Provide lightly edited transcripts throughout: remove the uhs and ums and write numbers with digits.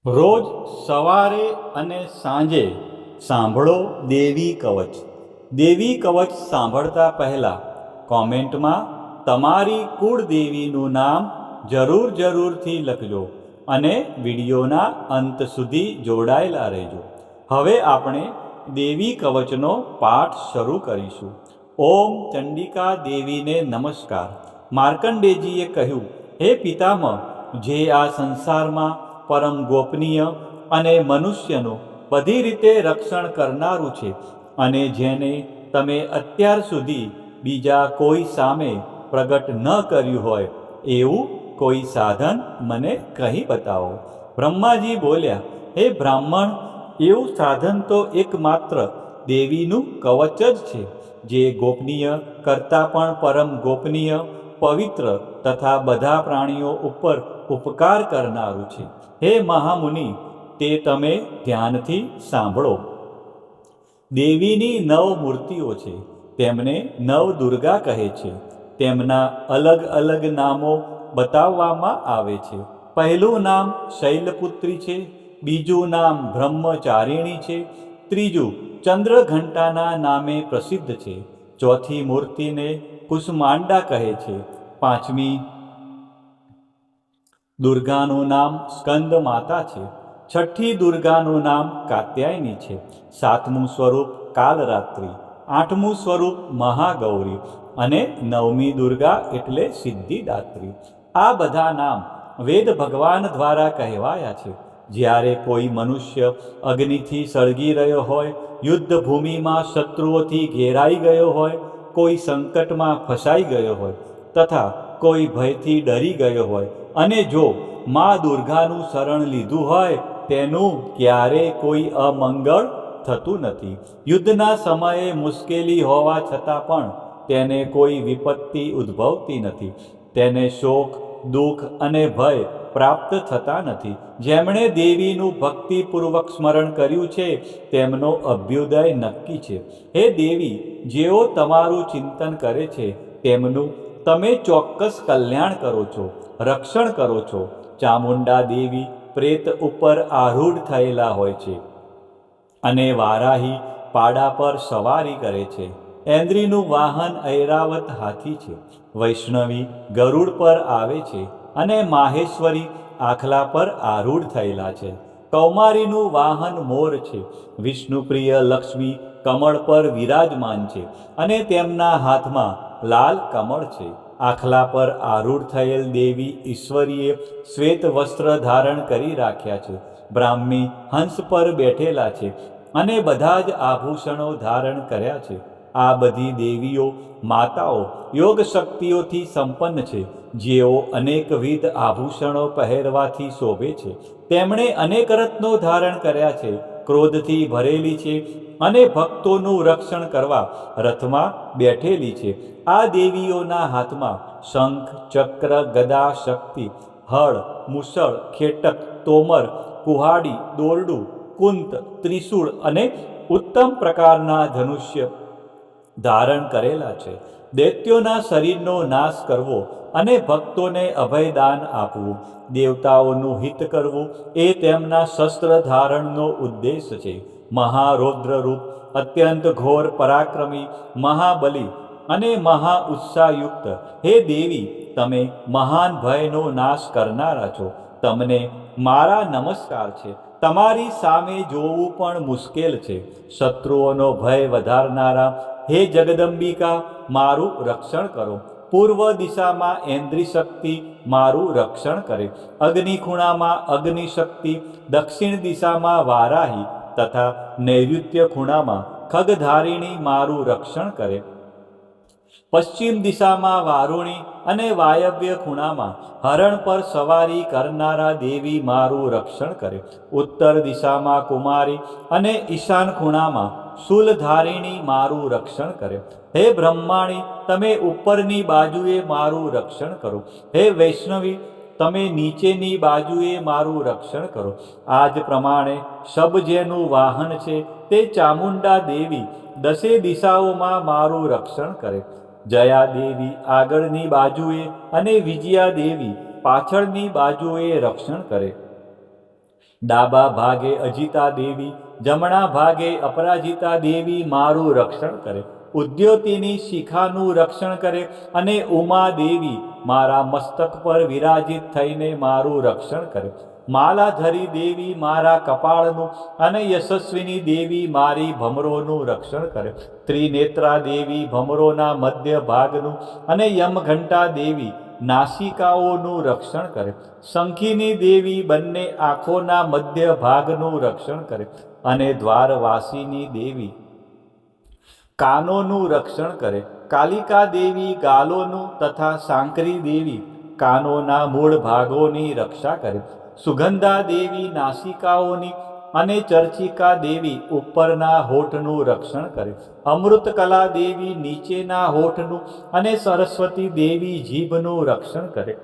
રોજ સવારે અને સાંજે સાંભળો દેવી કવચ. દેવી કવચ સાંભળતા પહેલાં કોમેન્ટમાં તમારી કુળદેવીનું નામ જરૂરથી લખજો અને વિડીયોના અંત સુધી જોડાયેલા રહેજો. હવે આપણે દેવી કવચનો પાઠ શરૂ કરીશું. ઓમ ચંડિકા દેવીને નમસ્કાર. માર્કંડેયજીએ કહ્યું, હે પિતામહ, જે આ સંસારમાં પરમ ગોપનીય અને મનુષ્યનું બધી રીતે રક્ષણ કરનારું છે અને જેને તમે અત્યાર સુધી બીજા કોઈ સામે પ્રગટ ન કર્યું હોય એવું કોઈ સાધન મને કહી બતાવો. બ્રહ્માજી બોલ્યા, હે બ્રાહ્મણ, એવું સાધન તો એકમાત્ર દેવીનું કવચ જ છે, જે ગોપનીય કરતાં પણ પરમ ગોપનીય, પવિત્ર તથા બધા પ્રાણીઓ ઉપર ઉપકાર કરનારું છે. હે મહામુનિ, તે તમે ધ્યાનથી સાંભળો. દેવીની 9 મૂર્તિઓ છે. તેમને નવદુર્ગા કહે છે. તેમના અલગ અલગ નામો બતાવવામાં આવે છે. પહેલું નામ શૈલપુત્રી છે, બીજું નામ બ્રહ્મચારિણી છે, ત્રીજું ચંદ્રઘંટાના નામે પ્રસિદ્ધ છે, ચોથી મૂર્તિને કુષ્માંડા કહે છે, પાંચમી દુર્ગાનું નામ સ્કંદ માતા છે, છઠ્ઠી દુર્ગાનું નામ કાત્યાયની છે, સાતમું સ્વરૂપ કાલરાત્રિ, આઠમું સ્વરૂપ મહાગૌરી અને નવમી દુર્ગા એટલે સિદ્ધિદાત્રી. આ બધા નામ વેદ ભગવાન દ્વારા કહેવાયા છે. જ્યારે કોઈ મનુષ્ય અગ્નિથી સળગી રહ્યો હોય, યુદ્ધ ભૂમિમાં શત્રુઓથી ઘેરાઈ ગયો હોય, કોઈ સંકટમાં ફસાઈ ગયો હોય તથા કોઈ ભયથી ડરી ગયો હોય અને જો મા દુર્ગાનું શરણ લીધું હોય, તેનું ક્યારેય કોઈ અમંગળ થતું નથી. યુદ્ધના સમયે મુશ્કેલી હોવા છતાં પણ તેને કોઈ વિપત્તિ ઉદ્ભવતી નથી. તેને શોક, દુઃખ અને ભય પ્રાપ્ત થતા નથી. જેમણે દેવીનું ભક્તિપૂર્વક સ્મરણ કર્યું છે તેમનો અભ્યુદય નક્કી છે. હે દેવી, જેઓ તમારું ચિંતન કરે છે તેમનું તમે ચોક્કસ કલ્યાણ કરો છો, રક્ષણ કરો છો. ચામુંડા દેવી પ્રેત ઉપર આરૂઢ થયેલા હોય છે અને વારાહી પાડા પર સવારી કરે છે. ઐન્દ્રીનું વાહન ઐરાવત હાથી છે, વૈષ્ણવી ગરુડ પર આવે છે અને માહેશ્વરી આખલા પર આરૂઢ થયેલા છે. કૌમારીનું વાહન મોર છે, વિષ્ણુપ્રિય લક્ષ્મી કમળ પર વિરાજમાન છે અને તેમના હાથમાં લાલ કમળ છે. આખલા પર આરૂઢ થયેલ દેવી ઈશ્વરીએ શ્વેત વસ્ત્ર ધારણ કરી રાખ્યા છે. બ્રાહ્મી હંસ પર બેઠેલા છે અને બધા જ આભૂષણો ધારણ કર્યા છે. આ બધી દેવીઓ માતાઓ યોગ શક્તિઓથી સંપન્ન છે, જેઓ અનેકવિધ આભૂષણો પહેરવાથી શોભે છે. તેમણે અનેક રત્નો ધારણ કર્યા છે, ક્રોધથી ભરેલી છે અને ભક્તોનું રક્ષણ કરવા રથમાં બેઠેલી છે. આ દેવીઓના હાથમાં શંખ, ચક્ર, ગદા, શક્તિ, હળ, મુસળ, ખેટક, તોમર, કુહાડી, દોરડું, કુંત, ત્રિશૂળ અને ઉત્તમ પ્રકારના ધનુષ્ય ધારણ કરેલા છે. દૈત્યોના શરીરનો નાશ કરવો અને ભક્તોને અભયદાન આપવું, દેવતાઓનું હિત કરવું એ તેમના શસ્ત્ર ધારણનો ઉદ્દેશ છે. મહારૌદ્ર રૂપ, અત્યંત ઘોર પરાક્રમી, મહાબલી અને મહા ઉત્સાહયુક્ત હે દેવી, તમે મહાન ભયનો નાશ કરનારા છો. તમને મારા નમસ્કાર છે. તમારી સામે જોવું પણ મુશ્કેલ છે. શત્રુઓનો ભય વધારનારા હે જગદંબિકા, મારું રક્ષણ કરો. પૂર્વ દિશામાં ઐન્દ્રી શક્તિ મારું રક્ષણ કરે, અગ્નિ ખૂણામાં અગ્નિ શક્તિ, દક્ષિણ દિશામાં વારાહી તથા નૈઋત્ય ખૂણામાં ખગધારિણી મારું રક્ષણ કરે, પશ્ચિમ દિશામાં વારુણી અને વાયવ્ય ખૂણામાં હરણ પર સવારી કરનારા દેવી મારું રક્ષણ કરે, ઉત્તર દિશામાં કુમારી અને ઈશાન ખૂણામાં શૂલધારિણી મારું રક્ષણ કરે. હે બ્રહ્માણી, તમે ઉપરની બાજુએ મારું રક્ષણ કરો. હે વૈષ્ણવી, તમે નીચેની બાજુએ મારું રક્ષણ કરો. આ જ પ્રમાણે શબ જેનું વાહન છે તે ચામુંડા દેવી દસે દિશાઓમાં મારું રક્ષણ કરે. જયા દેવી આગળની બાજુએ અને વિજયા દેવી પાછળની બાજુએ રક્ષણ કરે. ડાબા ભાગે અજિતા દેવી, જમણા ભાગે અપરાજિતા દેવી મારું રક્ષણ કરે. ઉદ્યોતિની શિખાનું રક્ષણ કરે અને ઉમા દેવી મારા મસ્તક પર વિરાજિત થઈને મારું રક્ષણ કરે. માલાધરી દેવી મારા કપાળનું અને યશસ્વિની દેવી મારી ભમરોનું રક્ષણ કરે. ત્રિનેત્રા દેવી ભમરોના મધ્ય ભાગનું અને યમઘંટા દેવી નાસિકાઓનું રક્ષણ કરે. શંખીની દેવી બંને આંખોના મધ્ય ભાગનું રક્ષણ કરે અને દ્વારવાસીની દેવી કાનોનું રક્ષણ કરે. કાલિકા દેવી ગાલોનું તથા સાંકરી દેવી કાનોના મૂળ ભાગોની રક્ષા કરે. સુગંધા દેવી નાસિકાઓની અને ચર્ચિકા દેવી ઉપરના હોઠનું રક્ષણ કરે. અમૃતકલા દેવી નીચેના હોઠનું અને સરસ્વતી દેવી જીભનું રક્ષણ કરે.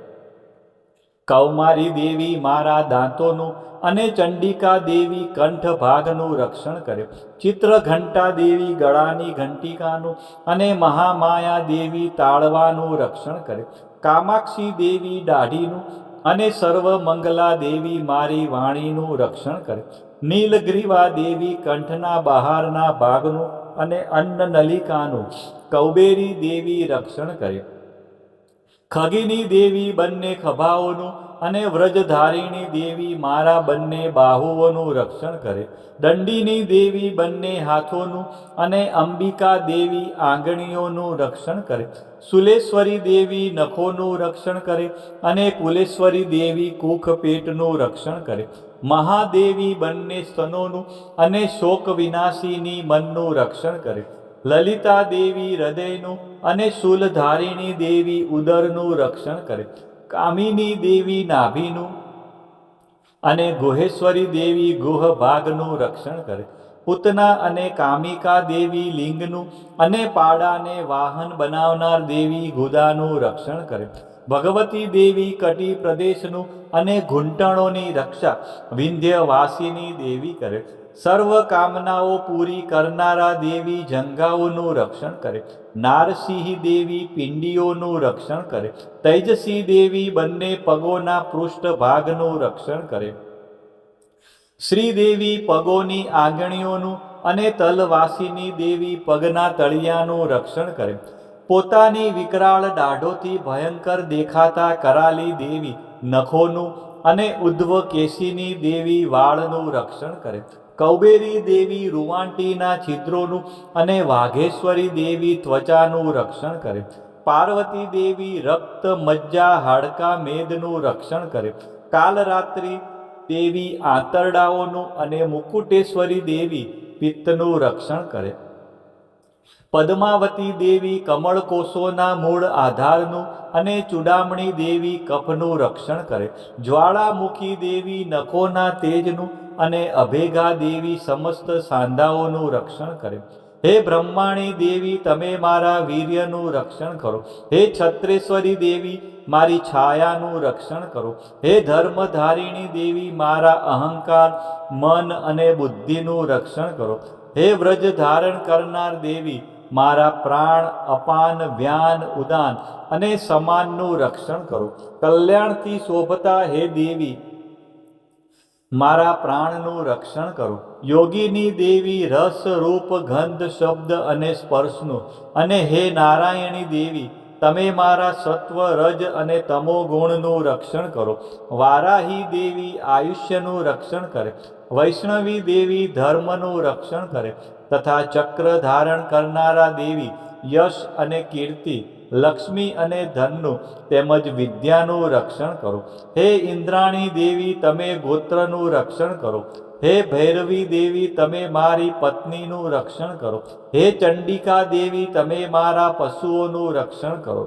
કૌમારી દેવી મારા દાંતોનું અને ચંડિકા દેવી કંઠ ભાગનું રક્ષણ કરે. ચિત્રઘંટા દેવી ગળાની ઘંટિકાનું અને મહામાયા દેવી તાળવાનું રક્ષણ કરે. કામાક્ષી દેવી દાઢીનું અને સર્વમંગલા દેવી મારી વાણીનું રક્ષણ કરે. નીલગ્રીવા દેવી કંઠના બહારના ભાગનું અને અન્નનલિકાનું કૌબેરી દેવી રક્ષણ કરે. ખગીની દેવી બંને ખભાઓનું અને વ્રજધારિણી દેવી મારા બંને બાહુઓનું રક્ષણ કરે. દંડીની દેવી બંને હાથોનું અને અંબિકા દેવી આંગળીઓનું રક્ષણ કરે. સુલેશ્વરી દેવી નખોનું રક્ષણ કરે અને કુલેશ્વરી દેવી કુખ પેટનું રક્ષણ કરે. મહાદેવી બંને સ્તનોનું અને શોક વિનાશીની મનનું રક્ષણ કરે. લલિતા દેવી હૃદયનું અને શૂલધારિણી દેવી ઉદરનું રક્ષણ કરે. કામિની દેવી નાભીનું અને ગુહેશ્વરી દેવી ગુહ ભાગનું રક્ષણ કરે. પૂતના અને કામિકા દેવી લિંગનું અને પાડાને વાહન બનાવનાર દેવી ગુદાનું રક્ષણ કરે. ભગવતી દેવી કટી પ્રદેશનું અને ઘૂંટણોની રક્ષા વિંધ્યવાસીની દેવી કરે. સર્વ કામનાઓ પૂરી કરનારા દેવી જંઘાઓનું રક્ષણ કરે. નારસિંહ દેવી પિંડીઓનું રક્ષણ કરે. તૈજસી દેવી બંને પગોના પૃષ્ઠ ભાગનું રક્ષણ કરે. શ્રીદેવી પગોની આંગળીઓનું અને તલવાસીની દેવી પગના તળિયાનું રક્ષણ કરે. પોતાની વિકરાળ દાઢોથી ભયંકર દેખાતા કરાલી દેવી નખોનું અને ઉદ્ધવ કેશીની દેવી વાળનું રક્ષણ કરે. કૌબેરી દેવી રૂવાંટીના છિદ્રોનું અને વાઘેશ્વરી દેવી ત્વચાનું રક્ષણ કરે. પાર્વતી દેવી રક્ત મજ્જા હાડકા મેદનું રક્ષણ કરે. કાલરાત્રિ દેવી આંતરડાઓનું અને મુકુટેશ્વરી દેવી પિત્તનું રક્ષણ કરે. પદ્માવતી દેવી કમળકોષોના મૂળ આધારનું અને ચૂડામણી દેવી કફનું રક્ષણ કરે. જ્વાળામુખી દેવી નખોના તેજનું અને અભેગા દેવી સમસ્ત સાંધાઓનું રક્ષણ કરે. હે બ્રહ્માણી દેવી તમે મારા વીર્યનું રક્ષણ કરો. હે છત્રેશ્વરી દેવી મારી છાયાનું રક્ષણ કરો. હે ધર્મધારિણી દેવી મારા અહંકાર મન અને બુદ્ધિનું રક્ષણ કરો. હે વ્રજ ધારણ કરનાર દેવી મારા પ્રાણ અપાન વ્યાન ઉદાન અને સમાનનું રક્ષણ કરો. કલ્યાણથી શોભતા હે દેવી મારા પ્રાણનું રક્ષણ કરો. યોગીની દેવી રસ રૂપ ગંધ શબ્દ અને સ્પર્શનું અને હે નારાયણી દેવી તમે મારા સત્વ રજ અને તમો ગુણનું રક્ષણ કરો. વારાહી દેવી આયુષ્યનું રક્ષણ કરે. વૈષ્ણવી દેવી ધર્મનું રક્ષણ કરે તથા ચક્ર ધારણ કરનારા દેવી યશ અને કીર્તિ લક્ષ્મી અને ધનનું તેમજ વિદ્યાનું રક્ષણ કરો. હે ઇન્દ્રાણી દેવી તમે ગોત્રનું રક્ષણ કરો. હે ભૈરવી દેવી તમે મારી પત્નીનું રક્ષણ કરો. હે ચંડિકા દેવી તમે મારા પશુઓનું રક્ષણ કરો.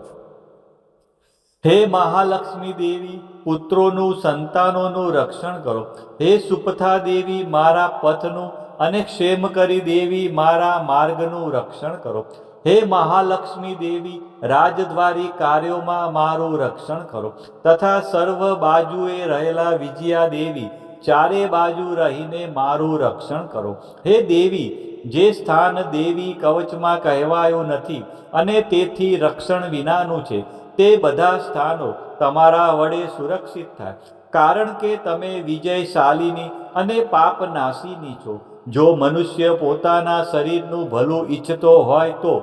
હે મહાલક્ષ્મી દેવી પુત્રોનું સંતાનોનું રક્ષણ કરો. હે સુપથા દેવી મારા પથનું અને ક્ષેમકરી દેવી મારા માર્ગનું રક્ષણ કરો. હે મહાલક્ષ્મી દેવી રાજદ્વારી કાર્યોમાં મારું રક્ષણ કરો તથા સર્વ બાજુએ રહેલા વિજયા દેવી ચારે બાજુ રહીને મારું રક્ષણ કરો. હે દેવી જે સ્થાન દેવી કવચમાં કહેવાયું નથી અને તેથી રક્ષણ વિનાનું છે તે બધા સ્થાનો તમારા વડે સુરક્ષિત થાય. કારણ કે તમે વિજયશાલિની અને પાપનાશીની છો. જો મનુષ્ય પોતાના શરીરનું ભલું ઈચ્છતો હોય તો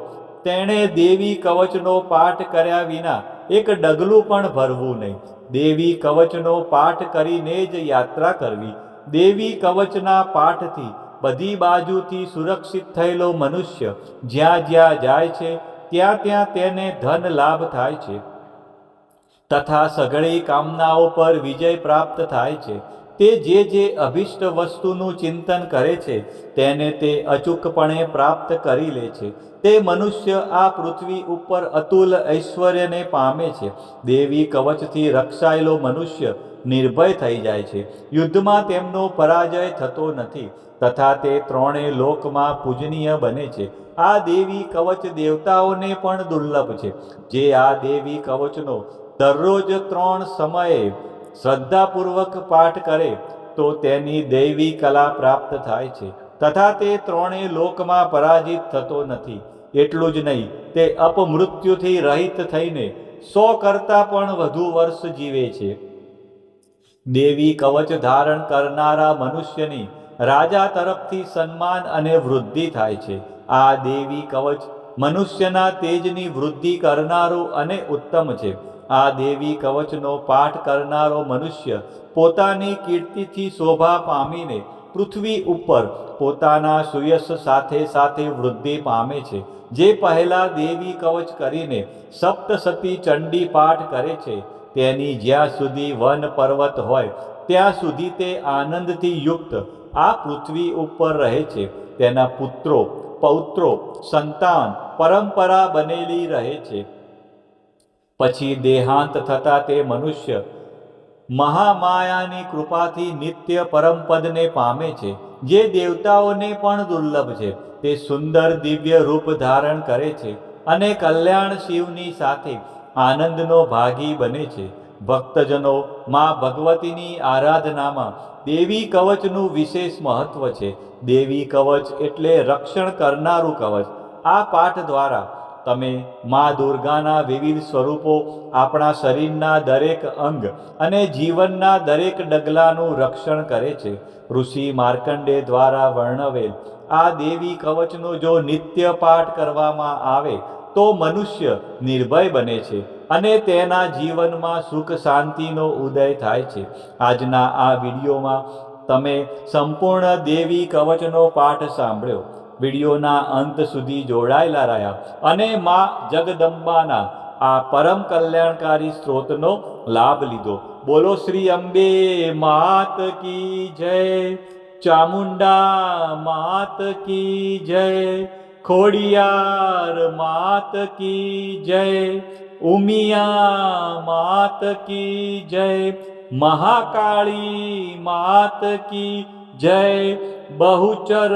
તેણે દેવી કવચનો પાઠ કર્યા વિના એક ડગલું પણ ભરવું નહીં. દેવી કવચનો પાઠ કરીને જ યાત્રા કરવી. દેવી કવચના પાઠથી બધી બાજુથી સુરક્ષિત થયેલો મનુષ્ય જ્યાં જ્યાં જાય છે ત્યાં ત્યાં તેને ધન લાભ થાય છે તથા સઘળી કામનાઓ પર વિજય પ્રાપ્ત થાય છે. તે જે અભિષ્ટ વસ્તુનું ચિંતન કરે છે તેને તે અચૂકપણે પ્રાપ્ત કરી લે છે. તે મનુષ્ય આ પૃથ્વી ઉપર અતુલ ઐશ્વર્યને પામે છે. દેવી કવચથી રક્ષાયેલો મનુષ્ય નિર્ભય થઈ જાય છે. યુદ્ધમાં તેમનો પરાજય થતો નથી તથા તે ત્રણેય લોકમાં પૂજનીય બને છે. આ દેવી કવચ દેવતાઓને પણ દુર્લભ છે. જે આ દેવી કવચનો દરરોજ 3 સમયે શ્રદ્ધાપૂર્વક પાઠ કરે તો તેની દૈવી કલા પ્રાપ્ત થાય છે તથા તે ત્રણેય લોકમાં પરાજિત થતો નથી. એટલું જ નહીં, તે અપમૃત્યુથી રહિત થઈને 100 કરતાં પણ વધુ વર્ષ જીવે છે. દેવી કવચ ધારણ કરનારા મનુષ્યની રાજા તરફથી સન્માન અને વૃદ્ધિ થાય છે. આ દેવી કવચ મનુષ્યના તેજની વૃદ્ધિ કરનારું અને ઉત્તમ છે. આ દેવી કવચનો પાઠ કરનારો મનુષ્ય પોતાની કીર્તિથી શોભા પામીને પૃથ્વી ઉપર પોતાના સુયશ સાથે સાથે વૃદ્ધિ પામે છે. જે પહેલા દેવી કવચ કરીને સપ્તસતી ચંડી પાઠ કરે છે તેની જ્યાં સુધી વન પર્વત હોય ત્યાં સુધી તે આનંદથી યુક્ત આ પૃથ્વી ઉપર રહે છે. તેના પુત્રો પૌત્રો સંતાન પરંપરા બનેલી રહે છે. પછી દેહાંત થતાં તે મનુષ્ય મહામાયાની કૃપાથી નિત્ય પરમપદને પામે છે. જે દેવતાઓને પણ દુર્લભ છે. તે સુંદર દિવ્ય રૂપ ધારણ કરે છે અને કલ્યાણ શિવની સાથે આનંદનો ભાગી બને છે. ભક્તજનો માં ભગવતીની આરાધનામાં દેવી કવચનું વિશેષ મહત્વ છે. દેવી કવચ એટલે રક્ષણ કરનારું કવચ. આ પાઠ દ્વારા તમે માં દુર્ગાના વિવિધ સ્વરૂપો આપણા શરીરના દરેક અંગ અને જીવનના દરેક ડગલાનું રક્ષણ કરે છે. ઋષિ માર્કંડે દ્વારા વર્ણવેલ આ દેવી કવચનો જો નિત્ય પાઠ કરવામાં આવે તો મનુષ્ય નિર્ભય બને છે અને તેના જીવનમાં સુખ શાંતિનો ઉદય થાય છે. આજના આ વિડીયોમાં તમે સંપૂર્ણ દેવી કવચનો પાઠ સાંભળ્યો. વિડીયોના અંત સુધી જોડાયેલા રહ્યા અને માં જગદંબાના આ પરમ કલ્યાણકારી સ્ત્રોતનો લાભ લીધો. બોલો શ્રી અંબે માત કી જય, ચામુંડા માત કી જય, ખોડિયાર માત કી જય, ઉમિયા માત કી જય, મહાકાળી માત કી જય, બહુચર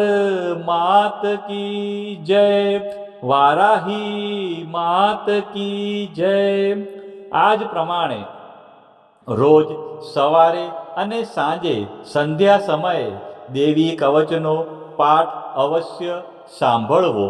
માત કી જય, વારાહી માત કી જય. આજ પ્રમાણે રોજ સવારે અને સાંજે સંધ્યા સમયે દેવી કવચનો પાઠ અવશ્ય સાંભળવો.